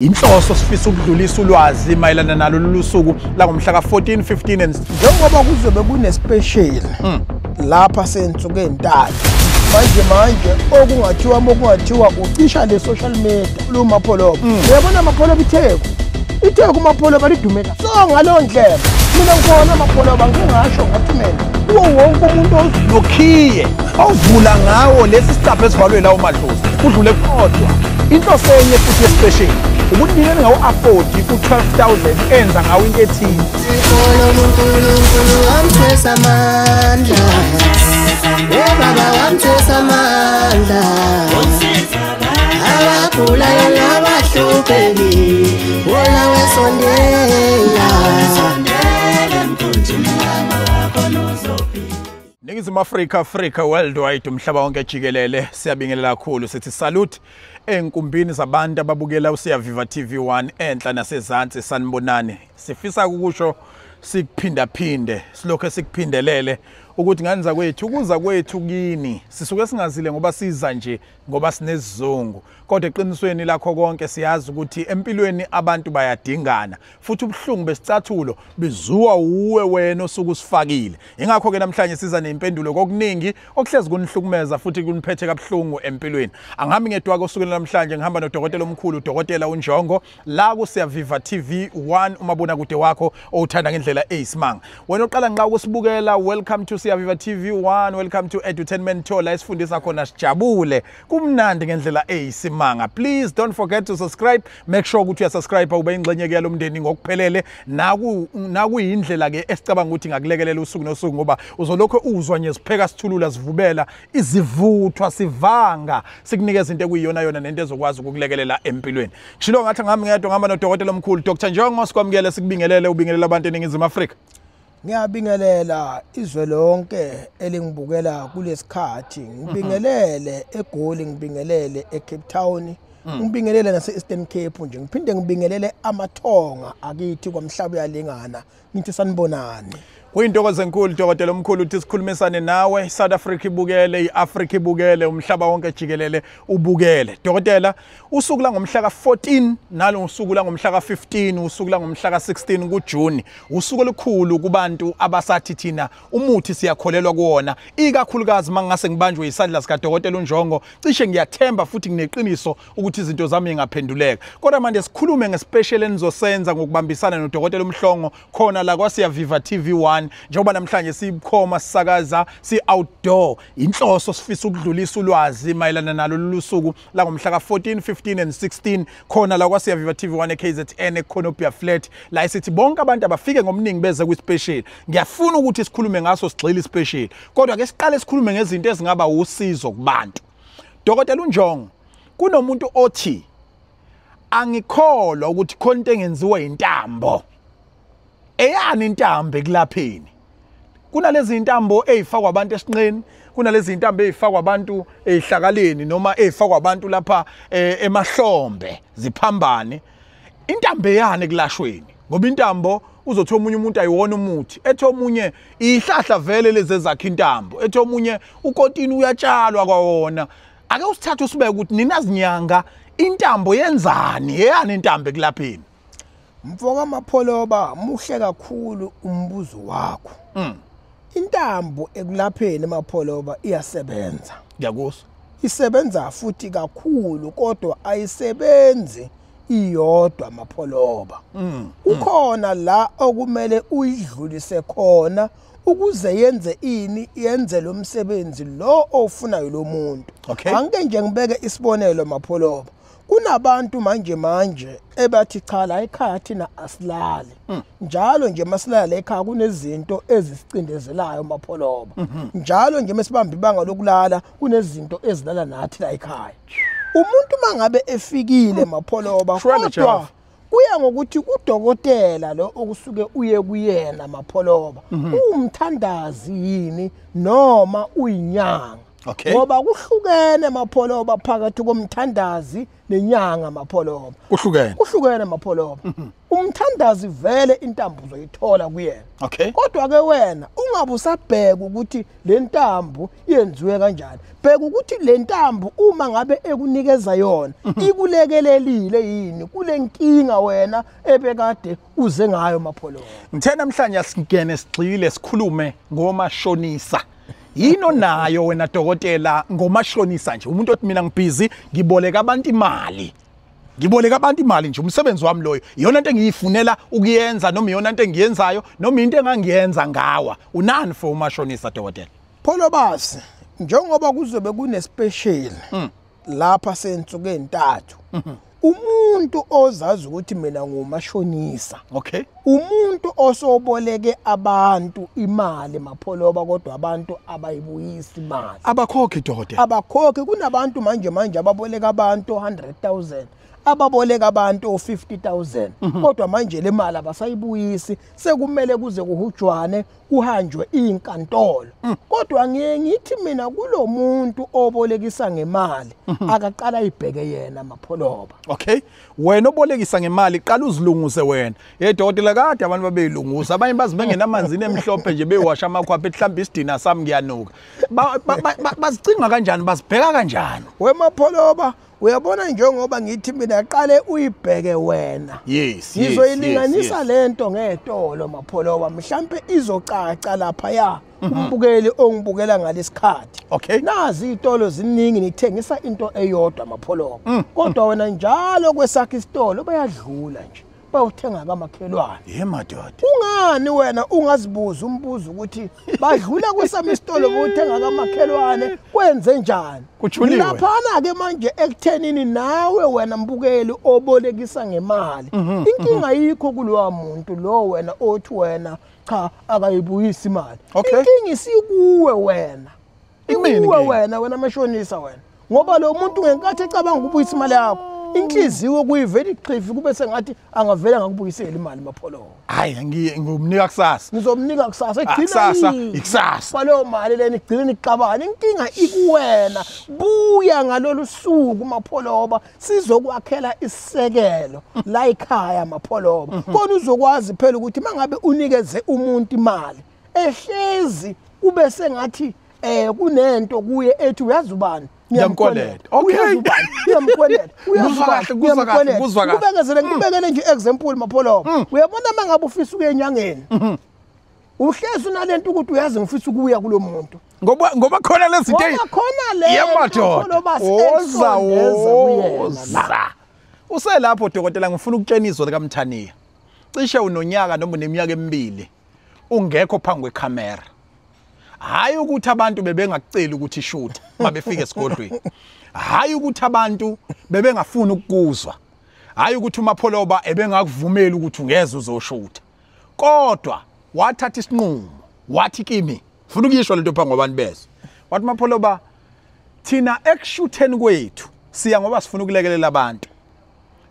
Inhloso sifisa ukudlulisa ulwazi mayelana nalo lolu suku la ngomhla ka14, 15 and njengoba kuzobe kune-special lapha sensuke entathu manje okungathiwa ucisha le-social media lumapholoba uyabona amapholoba itheku mapholoba lidumeka so ngaleyo ndlela mina ngikhona amapholoba ngingasho ngathi mina kuwo wonke umuntu nokhiye awuvula ngawo lesi sicapha esivalwe lawo madlozi udlule kodwa into senye futhi especially ukuthi nini ngawu-afford ku-12,000 enza ngawo into ethile uNkulunkulu wamthesa amandla baba wamthesa amandla abagulayo nabahlupheki wona wesondela Ningizimu Africa worldwide umhlaba wonke jikelele siyabingelela kakhulu sithi salute enkumbini zabantu ababukela uSiyaviva TV1 enhla nasezantsi sanibonani sifisa ukusho sikuphindaphinde silokho sikuphindelele ukuthi nganza kwethu ukuza kwethu kini sisuke singazile ngoba siza nje ngoba sinesizungu kodwa eqinisweni lakho konke siyazi ukuthi empilweni abantu bayadingana futhi ubuhlungu besicathulo bizuwa uwe wena osuku usifakile ingakho ke namhlanje siza neimpendulo kokuningi okuhlezi kunihlukumeza futhi kuniphethe kabuhlungu empilweni angihambi ngedwa kosukwini namhlanje ngihamba nodokotela omkhulu udokotela uNjongo la kuSiyaviva TV1 umabona kude wakho owuthanda ngendlela eyisimanga wena oqala nqa ukusibukela welcome to Siyaviva TV1 welcome to Edutainment Tour la isifundisa khona sijabule kumnandi ngendlela eyisimanga please don't forget to subscribe make sure ukuthi uyasubscribe ube ingxenye ke lomndeni ngokuphelele nakuyindlela ke esicabanga ukuthi ngakulekelela usuku nosuku ngoba uzolokho uzwa nje sipheka sithulula sivubela izivuthwa sivanga sikunikeza into ekuyiyona yona nento ezokwazi ukukulekelela empilweni ngishilo ngathi ngihamba ngedwa ngihamba nodokotela omkhulu Dr. Njongo sikwamukele sikubingelele ubingelela abantu eningizimu Afrika ngiyabingelela izwe lonke elingibukela kulesikhathi ngibingelele eGoli ngibingelele eCape Town ngibingelele nase-Eastern Cape nje ngiphinde ngibingelele amathonga akithi kwamhlaba yalingana ngithi sanibonani kuyintokozo enkulu dokotela omkhulu uthi sikhulumisane nawe South Africa ibukele iAfrica ibukele umhlaba wonke jikelele ubukele dokotela usuku la ngomhla ka14 nalo usuku la ngomhla ka15 usuku la ngomhla ka16 kuJune usuku olukhulu kubantu abasathi thina umuthi siyakholelwa kuwona ikakhulukazi mangase ngibanjwe isandla sika dokotela uNjongo cishe ngiyathemba futhi ngineqiniso ukuthi izinto zami ngaphenduleka kodwa manje sikhulume ngespecial enizosenza ngokubambisana nodokotela uMhlongo khona la kwaSiyaviva TV1 njengoba namhlanje sibukhoma sisakaza si-outdoor inhloso sifisa ukudlulisa ulwazi mayelana nalo lolu suku la ngomhla ka14, 15 and 16 khona la kwaSiyaviva TV1 eKZN eConopia Flat la isithi bonke abantu abafike ngomningi beze kwispecial ngiyafuna ukuthi sikhulume ngaso sigxile ispecial kodwa ke siqale sikhulume ngezinto ezingaba usizo kubantu dokotela uNjongo kunomuntu othi angikholwa ukuthi konke engenziwa intambo eyani intambo ekulapheni kunalezi intambo ezifakwa abantu esinqeni kunalezi intambo ezifakwa abantu ezihlakaleni noma ezifakwa abantu lapha emahlombe ziphambane intambo eyani ekulashweni ngoba intambo uzothi omunye umuntu ayiwona umuthi ethi omunye ihlahla vele lezi ezakha intambo ethi omunye ukotini uyatshalwa kwawona ake usithathe usibeke ukuthi ninazinyanga intambo yenzani eyani intambo ekulapheni mfoka amapholoba muhle kakhulu umbuzo wakho intambo ekulapheni amapholoba iyasebenza ngiyakuzwa isebenza futhi kakhulu kodwa ayisebenzi iyodwa amapholoba ukhona la okumele uyidlulise khona ukuze yenze lo msebenzi lo ofunayo lo muntu angeke nje ngibeke isibonelo amapholoba kunabantu manje ebathi cha la ekhaya thina asilali njalo nje masilala ekhaya kunezinto ezisicindezelayo amapholoba njalo nje mesibamba ibanga lokulala kunezinto ezilala nathi la ekhaya umuntu mangabe efikile amapholoba kodwa kuya ngokuthi udokotela lo okusuke uye kuyena amapholoba umthandazi yini noma uyinyanga Okay. ngoba kuhlukene mapholoba phakathi komthandazi nenyanga mapholoba kuhlukene mapholoba umthandazi vele intambo uzoyithola kuyena Okay. kodwa ke wena ungabe usabheka ukuthi le ntambo yenziwe kanjani bheka ukuthi le ntambo uma ngabe ekunikeza yona ikulekelelile yini kule nkinga wena ebekade uze ngayo mapholoba Ngithe namhlanje singene sigxile sikhulume ngomashonisa. Yino nayo wena dokotela ngomashonisa nje umuntu othi mina ngibhizi ngiboleka abantu imali. Ngiboleka abantu imali nje umsebenzi wami loyo. Iyona into engiyifunela ukuyenza noma iyona into engiyenzayo noma into engangiyenza ngawa. Unani for umashonisa dokotela? Pholobasi njengoba kuzobe kunespecial lapha sensuku ezintathu umuntu ozazi ukuthi mina ngumashonisa Okay. umuntu osoboleke abantu imali mapholoba kodwa abantu abayibuyisa imali Abakhokhi dokotela. abakhokhi kunabantu manje ababoleka abantu 100,000 ababoleka abantu 50,000 kodwa manje le mali abasayibuyisi sekumele kuze kuhujwane kuhanjwe inkantolo kodwa ngithi mina kulomuntu obolekisa ngemali akaqala ibheke yena mapholoba Okay. Wena obolekisa ngemali qala uzilunguse wena. Dokotela kade abantu babeyilungusa abanye bazibengena amanzini emhlophe nje bewasha amakhwapha mhlawumbe isidina sami ngiyanuka. Bazicinga kanjani bazibheka kanjani? Wemapholoba uyabona njengoba ngithi mina qale uyibheke wena Yes. ngizoyilinganisa lento ngetolo mapholoba mhlambe izocaca lapha ya umbukeli ongibukela ngalesikhathi Okay. nazi izitolo ziningi nithengisa into eyodwa mapholoba kodwa wena njalo kwesakhe isitolo bayadlula nje bayothenga kamakhelwane Madoda. ungani wena ungazibuza umbuzo ukuthi badlula kwesami isitolo bayothenga kamakhelwane kwenze njani Kujuliwe. laphana ke manje ekuthenini nawe wena mbukeli obolekisa ngemali inkinga yikho kulowa muntu lo wena othi wena cha akayibuyisa imali Okay. inkinga isikuwe wena Imini ikuwe inkinga. wena mashonisa wena ngoba lo muntu ngenkathi ecabanga ukubuyisa imali yakho inhliziyo kuyivela iqhifi kube sengathi angavela ngakubuyisela imali mapholo Hayi ngumnika kusasa. ngizomnika kusasa Kusasa, ikusasa. kwaleyo mali leni igcine iqabana inkinga ikuwena buya ngalolu suku mapholoba sizokwakhela isisekelo la ekhaya mapholoba kona uzokwazi phela ukuthi mangabe unikeze umuntu imali ehlezi kube sengathi kunento kuye ethi uyazi ubani Ngiyamkoleta. Okay. Uyamkoleta. Kuzwa kahle. Ngibekele nje example mapholoba. Uyabona mangabe ufisa ukuya enyangeni. Uhlezi unalento ukuthi uyazi ngifisa ukuya kulomuntu. Ngoba khona lezi zinto. Ngoba khona le. Yemadoda. Oza. Uselapho dokotela ngifuna ukutshenizwa likaMthaniya. Cishe unonyaka noma uneminyaka emibili. Ungekho phambi kwecamera. Hayi ukuthi abantu bebengakucela ukuthi shoot mabefika esigodlweni. Hayi ukuthi abantu bebengafuna ukukuzwa. Hayi ukuthi uMapholoba ebengakuvumela ukuthi ungeze uzoshutha. Kodwa wathatha isinqumo, wathi kimi, ufuna ukuyisho lento phambi kwabantu beso. Wathi Mapholoba thina ekushutheni kwethu siya ngoba sifuna ukulekelela abantu.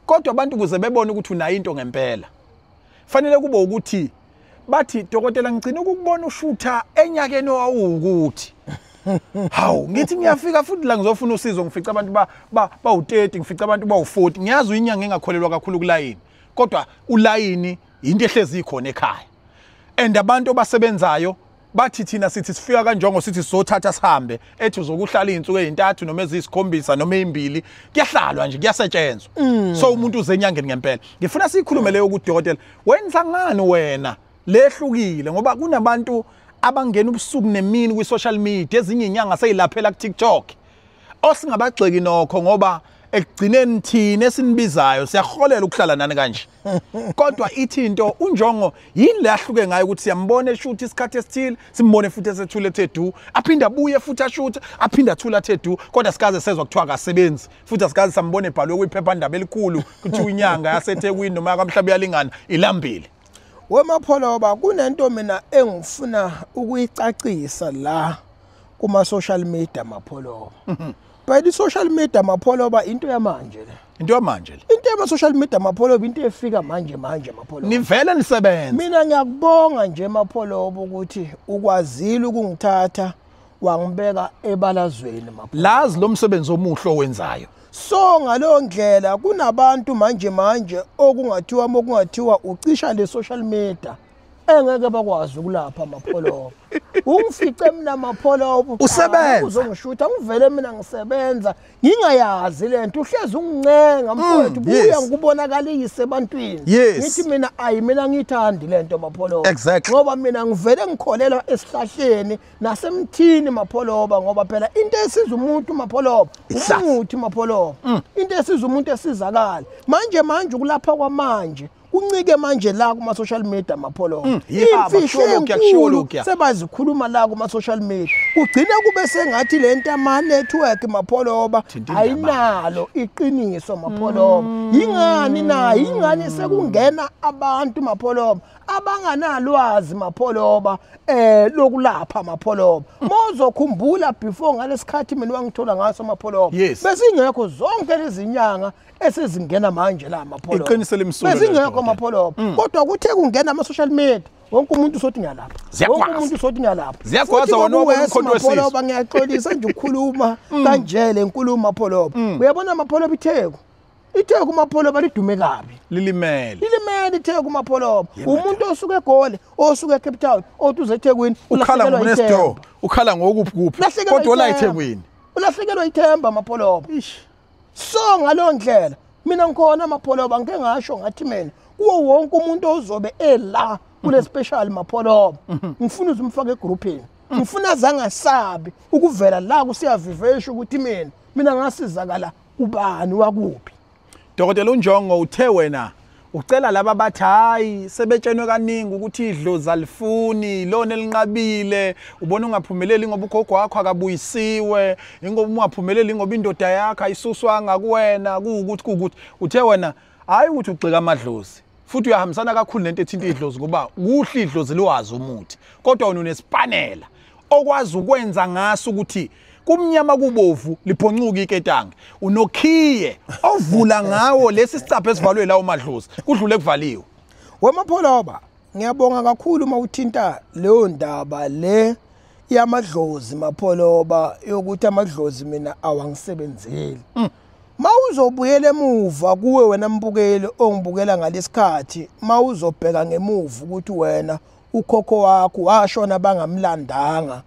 Kodwa abantu kuze bebone ukuthi unayo into ngempela. Fanele kube ukuthi bathi dokotela ngicina ukubona ushutha enyakeni owawukuthi hawu ngithi ngiyafika futhi la ngizofuna usizo ngifica abantu bawu30 ngifica abantu bawu40 ngiyazi uyinyanga engakholelwa kakhulu kulayini kodwa ulayini into ehlezi ikhona ekhaya and abantu abasebenzayo bathi thina sithi sifika kanjongo sithi sizothatha sihambe ethi uzokuhlala izinsuku ezintathu noma ezisikhombisa noma ezimbili kuyahlalwa nje kuyasetshenzwa so umuntu uzenyangeni ngempela ngifuna sikhulume leyo kudokotela wenza ngani wena lehlukile ngoba kunabantu abangena ubusuku nemini kwi social media ezinye inyanga seyilaphela ku TikTok osingabagxeki nokho ngoba ekugcineni thina esinibizayo siyaholela ukuhlala nani kanje kodwa ithinto unjongo yini lahluke ngayo ukuthi siyambone shoot isikhathi esithile simbone futhi esethule ethedu aphinda abuye futhi ashoot aphinda athula ethedu kodwa sikaze sezwa kuthiwa akasebenzi futhi asikaze sambone ibhalwe kwiphephandaba elikhulu kuthiwa inyanga yaseThekwini noma kaMhlaba yalingana ilambile. Wemapholoba kunento mina engifuna ukuyicacisa la kuma social media mapholoba. But social media mapholoba into yamanje le. Into yamanje le. Into yama social media mapholoba into efika manje mapholoba. Nivela nisebenza. Mina ngiyakubonga nje mapholoba ukuthi ukwazile ukungithatha wangibeka ebalazweni mapho. lazi lo msebenzi omuhle owenzayo So ngalo ndlela kunabantu manje okungathiwa ucisha le social media engeke bakwazi ukulapha amapholoba. Ungifice mina mapholoba Usebenza. uzongishutha ngivele mina ngisebenza ngingayazi lento uhlezi ungincenga mfowethu buya yes. ngikubonakalise ebantwini Yes. ngithi mina ngithandi lento mapholoba Exactly. ngoba mina ngivele ngikholelwa esihlahleni nasemthini mapholoba ngoba phela into esiza umuntu mapholoba Isihlahla. umuthi mapholoba into esiza umuntu esizakala manje ukulapha kwamanje kuncike manje la kuma social media mapholoba yihaba, kushiwo lokhuya. sebazikhuluma la kuma social media kugcina kube sengathi lento ama network mapholoba Thintindaba. ayinalo iqiniso mapholoba yingani sekungena abantu mapholoba abanganalwazi mapholoba lokulapha mapholoba mozokhumbula before ngalesikhathi mina wangithola ngaso mapholoba Yes. besingekho zonke lezi nyanga esezingena manje la mapholoba Iqiniso limsulwa lento, besingekho mapholoba kodwa kuthe kungena ama social media wonke umuntu usothi ngiyalapha Ziyagwaza. wonke umuntu usothi ngiyalapha Ziyagwaza wona wonke umkhonto wesizwe. mapholoba ngiyaxolisa nje ukukhuluma kanje le nkulumo mapholoba uyabona mapholoba itheku mapholoba lidume kabi lilimele itheku mapholoba umuntu osuke eGoli osuke eCape Town otuze eThekwini ukhala ngonesto ukhala ngokuphi kodwa la eThekwini ulahlekelwa ithemba mapholoba so ngalo ndlela mina ngikhona mapholoba ngeke ngasho ngathi mina kuwo wonke umuntu ozobe ela kule special mapholoba ngifuna uzumfaka egroupini ngifuna zangasabi ukuvela la kusiyavivesha ukuthi mina ngasizakala ubani wakuphi. Dokotela uNjongo uthe wena ucela laba bathi hayi sebetshenwe kaningi ukuthi idlozi alifuni lona elinqabile ubona ungaphumeleli ngoba ugogo wakho akabuyisiwe ingoba ungaphumeleli ngoba indoda yakho ayisuswanga kuwena kuukuthi uthe wena hayi ukuthi ugxika amadlozi futhi uyahambisana kakhulu nento ethinta idlozi ngoba kuhle idlozi liwazi umuthi kodwa wena unespanela okwazi ukwenza ngaso ukuthi kumnyama kubovu liphoncuka iketanga unokhiye ovula ngawo lesi sicaphe esivalwe lawo madlozi kudlule kuvaliwe Wemapholoba ngiyabonga kakhulu uma uthinta leyo ndaba le yamadlozi mapholoba yokuthi amadlozi mina awangisebenzeli mawuzobuyela emuva kuwe wena mbukeli ongibukela ngalesikhathi mawuzobheka ngemuva ukuthi wena ukhokho wakho washona bangamlandanga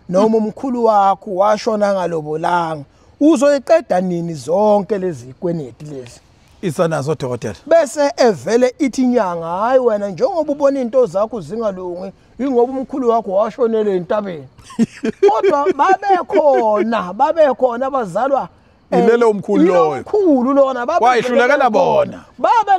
noma umkhulu wakho washona ngalobolanga uzoyiqeda nini zonke lezi kweneti lezi isanazo dokotela bese evele ithi inyanga hayi wena njengoba ubona into zakho zingalungi ingoba umkhulu wakho washonele entabeni kodwa babekhona abazalwa ilelo umkhulu loyo umkhulu lona wayihlulekela bona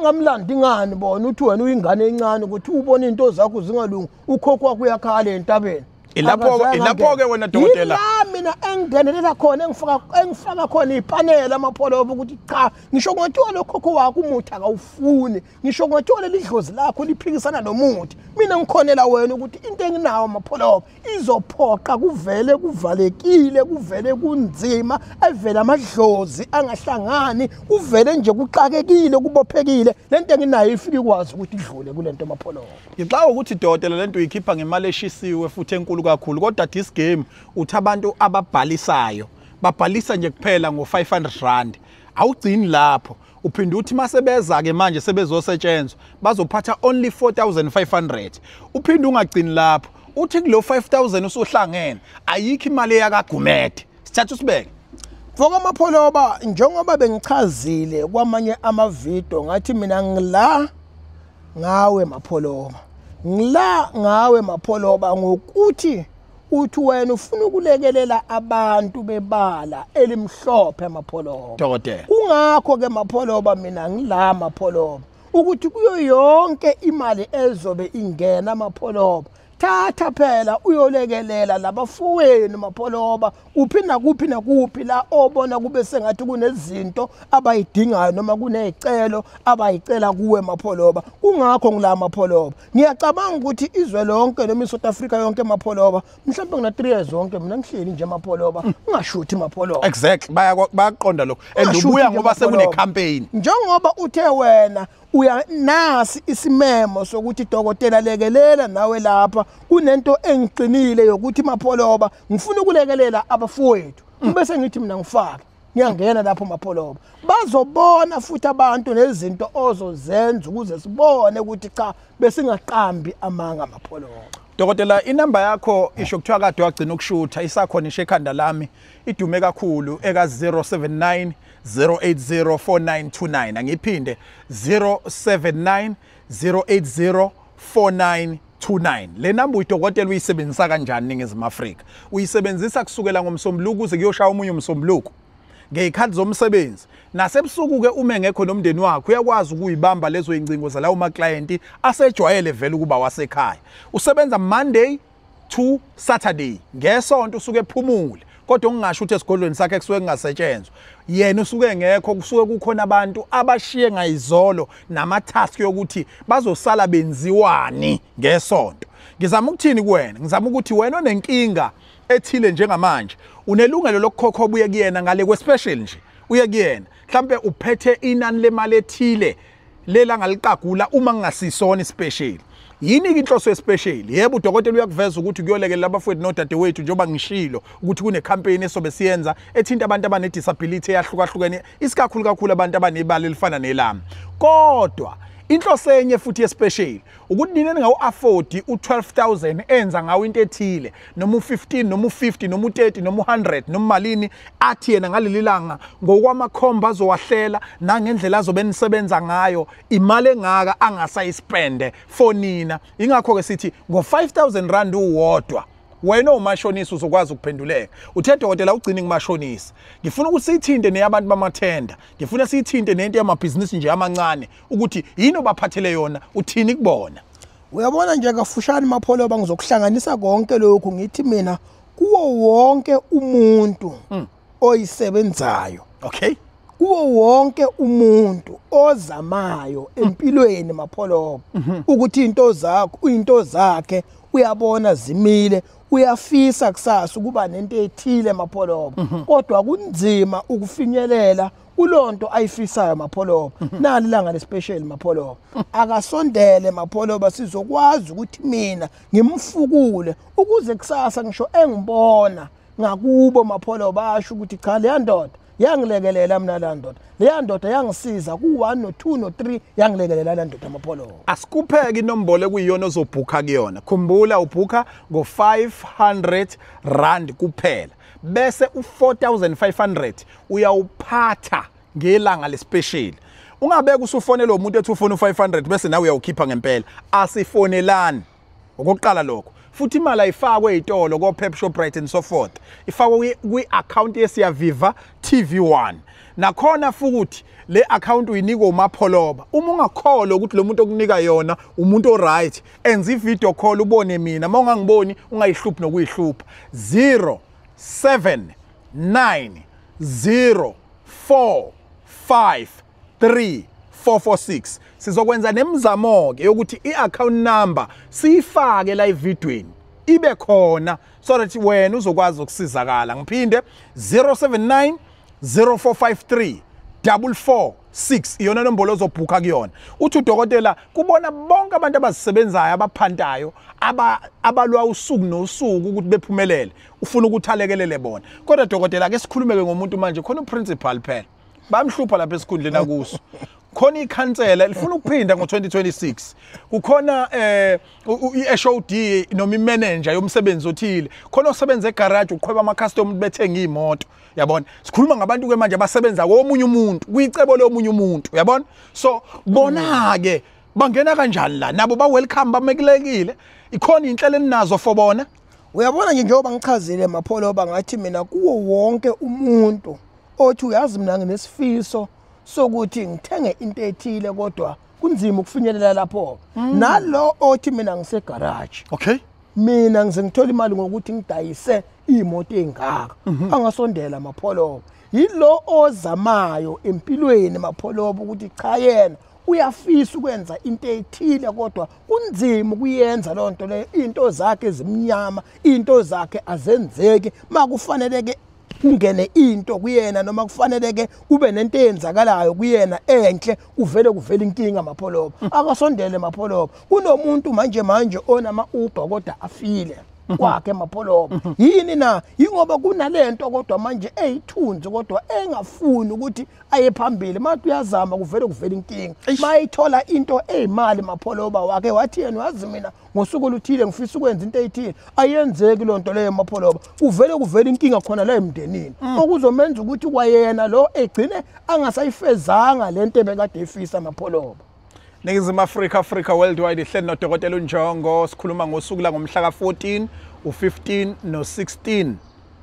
ngamlandi ngani bona uthi wena uyingane encane ukuthi ubone into zakho zingalungi ukhokho wakho uyakhala entabeni ilapho ke wena dokotela mina engigenelela khona engifaka khona ipanela amapholoba ukuthi cha ngisho ngothola lokhokho wakho umuthi akawufuni ngisho ngothola lidlozi lakho liphikisana nomuthi mina ngikhonela wena ukuthi into enginawo amapholoba izophoqa kuvele kuvalekile kuvele kunzima evela amadlozi angahlangani kuvele nje kuxakekile kubophekile lento enginayo ifike ikwazi ukuthi idlule kulento amapholoba ngixa ukuthi dokotela lento uyikhipha ngemali eshisiwe futhi enkulu kakhulu kodwa this game uthi abantu ababhalisayo babhalisa nje kuphela ngo500 awugcini lapho uphinde uthi masebeza ke manje sebezosetshenzwa bazophatha only 4500 uphinde ungagcini lapho uthi kulo 5000 usohlangene ayikho imali yakagumede sithatha usibeke Foka amapholoba njengoba bengichazile kwamanye amavideo ngathi mina ngila ngawe mapholoba ngokuthi uthi wena ufuna ukulekelela abantu bebala elimhlophe mapholoba dokotela kungakho ke mapholoba mina ngila mapholoba ukuthi kuyo yonke imali ezobe ingena mapholoba thatha phela uyolekelela labafowenu mapholoba kuphi la obona kube sengathi kunezinto abayidingayo noma kunezicelo abayicela kuwe mapholoba kungakho ngila mapholoba ngiyacabanga ukuthi izwe lonke noma iSouth Africa yonke mapholoba mhlawumbe ngina 3 years zonke mina ngihleli nje mapholoba ungashuthi mapholoba exactly bayaqonda lokho and ubuya ngoba sekune campaign njengoba uthe wena uyanasi isimemo sokuthi dokotela lekelela nawe lapha kunento engiqinile yokuthi Mapholoba ngifuna ukulekelela abafowethu bese ngithi mina ngifake ngiyangena lapho Mapholoba bazobona futhi abantu nezinto ozozenza ukuze sibone ukuthi cha besingaqambi amanga Mapholoba. Dokotela, inamba yakho isho kuthiwa kade wagcina ukushutha isakhona ishe ekhanda lami idume kakhulu eka 079 080 4929 angiphinde 079 080 4929. Le namba udokotela uyisebenzisa kanjani ningezima Afrika? Uyisebenzisa kusukela ngomsombuluko uze kuyoshaya omunye umsombuluko ngeyikhathi zomsebenzi nasebusuku ke uma engekho nomndeni wakho uyakwazi ukuyibamba lezo incingo zalawo ma client asejwayele vele ukuba wasekhaya. Usebenza Monday to Saturday ngesonto usuke ephumule kodwa ungasho ukuthi esigodlweni sakhe kusuke kungasetshenzwa yena usuke engekho kusuke kukhona abantu abashiye ngayizolo namatask yokuthi bazosala benziwani ngesonto. Ngizama ukuthini kuwena? Ngizama ukuthi wena onenkinga ethile njengamanje unelungelo lokukhokha obuye kuyena ngale kwespecial nje uye kuyena mhlambe uphethe inani lemali ethile lela ngaliqagula uma ngingasisona special yini inhloso yespecial. Yebo udokotela uyakuveza ukuthi kuyolekelela abafowethu nodadewethu njengoba ngishilo ukuthi kune campaign esobe siyenza ethinta abantu abane disability eyahlukahlukene isikakhulu abantu abanebali elifana nelami kodwa inhloso enye futhi yespecial ukuthi nini ngawu afford u12,000 enza ngawo into ethile noma u15 noma u50 noma u30 noma u100 noma malini athi yena ngaleli langa ngokwamakhomba azowahlela nangendlela azobe nisebenza ngayo imali engaka angasayispende for nina. Ingakho ke sithi ngo5,000 rand uwodwa wena umashonisi uzokwazi ukuphenduleka. Uthe dokotela ugcini ngimashonisi. Ngifuna ukuthi sithinte neyabantu bamathenda. Ngifuna sithinte nento yamabhizinisi nje amancane ukuthi yini obaphathele yona uthini kubona. Uyabona nje kafushane Mapholoba ngizokuhlanganisa konke lokhu ngithi mina kuwo wonke umuntu oyisebenzayo. Okay? Kuwo wonke umuntu ozamayo empilweni Mapholoba ukuthi into zakhe uyabona zimile uyafisa kusasa ukuba nento ethile Mapholoba kodwa kunzima ukufinyelela kulonto ayifisayo Mapholoba nali langa lespecial Mapholoba akasondele Mapholoba sizokwazi ukuthi mina ngimfukule ukuze kusasa ngisho engibona ngakubo Mapholoba asho ukuthi cha le ndoda yangilekelela mina la ndoda le ndoda yangisiza ku1 no2 no3 yangilekelela la ndoda Mapholoba. Asikupheke inombolo ekuyiyona ozobhukha kuyona. Khumbula ubhukha ngo500 rand kuphela bese u4500 uyawuphatha ngelanga lespecial. Ungabeka usufonela umuntu ethi ufona u500 bese nawe uyawukhipha ngempela. Asifonelani okokuqala lokho. Futhi imali ayifakwe ezitolo ko Pep Shoprite and so forth. Ifakwe kwi account yesiyaviva TV1. Nakhona futhi le account uyinika uMapholoba. Uma ungakholwa ukuthi lo muntu okunika yona umuntu oright, enza ivideo call ubone mina. Uma ungangiboni ungayihluphi nokuyihlupha. 0790453446 sizokwenza nemizamo ke ukuthi iaccount number siyifake la evidweni ibe khona so that wena uzokwazi ukusizakala. Ngiphinde 079 0453 446 iyona nombolo ozobhukha kuyona. Uthi udokotela kubona bonke abantu abazisebenzayo abaphantayo abalwa usuku nosuku ukuthi bephumelele ufuna ukuthi alekelele bona. Kodwa dokotela ke sikhulumeke ngomuntu manje khona uprincipal phela bamhlupha lapha esikhundleni akuso. Khona ikhansela lifuna ukuphinda ngo2026 kukhona iHOD noma imanager yomsebenzi othile khona osebenza egarage uqhweba ama customer bethenga imoto yabona. Sikhuluma ngabantu ke manje abasebenza komunye umuntu kuyicebo lomunye umuntu uyabona. So bona ke bangena kanjani la nabo ba welcome bamekelekile ikhona inhlelo eninazo for bona. Uyabona nje njengoba ngichazile Mapholoba ngathi mina kuwo wonke umuntu othi uyazi mina nginesifiso sokuthi ngithenge into ethile kodwa kunzima ukufinyelela lapho. Nalo othi mina ngisegarage. Okay? Mina ngize ngithola imali ngokuthi ngidayise imoto engaka. Angasondela Mapholoba. Yilo ozamayo empilweni Mapholoba ukuthi cha yena uyafisa ukwenza into ethile kodwa kunzima kuyenza lo nto le into zakhe ezimnyama into zakhe azenzeki makufanele ke kungene into kuyena noma kufanele ke kube nento eyenzakalayo kuyena enhle kuvele inkinga mapholoba akasondele mapholoba kunomuntu manje onama Uber kodwa afile kwakhe mapholoba yini na ingoba kunalento kodwa manje eyithunzi kodwa engafuni ukuthi aye phambili mathi uyazama kuvele inkinga mayithola into ezimali mapholoba wake wathi yena wazi mina ngosuku oluthile ngifisa ukwenza into eyithile ayenzeki lonto leyo mapholoba kuvele inkinga khona la emndenini okuzomenza ukuthi kwayena lo egcine angasayifezanga lento ebekade efisa mapholoba. Ningizimu Africa Worldwide ihleli noDokotela uNjongo sikhuluma ngosuku la ngomhla ka14 u15 no16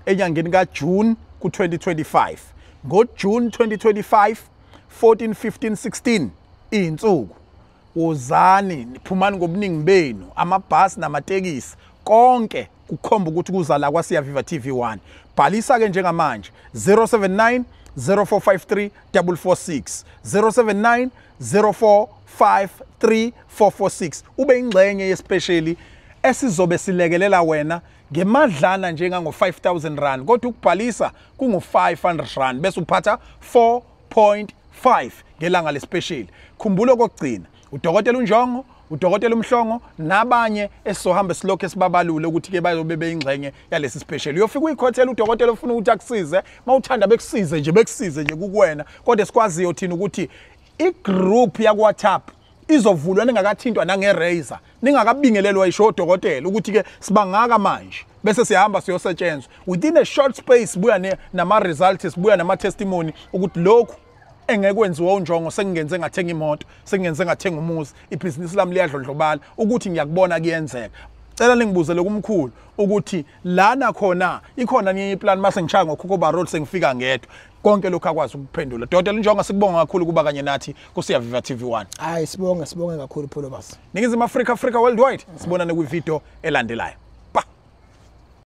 enyangeni kaJune ku2025 ngoJune 2025 14 15 16 insuku wozani niphumani ngobuningi benu amabhasi namatekisi konke kukhomba ukuthi kuza la kwaSiya Viva TV1 bhalisa ke njengamanje 079 0453 446 079 0453 ube ingxenye yespecially esizobe silekelela wena ngemadlana njenga ngo5000 rand kodwa ukubhalisa kungu500 rand bese uphatha 4.5 ngelanga lespecial. Khumbulo kokugcina uDokotela uNjongo uDokotela uMhlongo nabanye esizohamba silokho esibabalule ukuthi ke bayobe beingxenye yalesi special. Uyofika uyikhothela uDokotela ufuna ukuthi akusize mawuthanda bekusize nje kukwena kodwa sikwaziyo thina ukuthi igroup ya WhatsApp izovulwa ningakathintwa nangeRazer ningakabingelelwa isho uDokotela ukuthi ke sibangaka manje bese siyahamba siyosetshenzwa within a short space buya nama results buya nama testimony ukuthi lokhu engekwenziwa uNjongo sengingenze ngathenga imoto sengingenze ngathenga umuzi ibhizinisi lami liyadlondlobala ukuthi ngiyakubona kuyenzeka. Cela ningibuzele kumkhulu ukuthi lana khona ikhona nenye iplan mase ngishaya ngoKhokoba Road sengifika ngedwa konke lokho akwazi ukuphendula. Dokotela uNjongo sikubonga kakhulu kuba kanye nathi kuSiya Viva TV1. Hayi sibonge kakhulu Pholo basi. Ningizimu Africa Worldwide sibonane kwivideo elandelayo.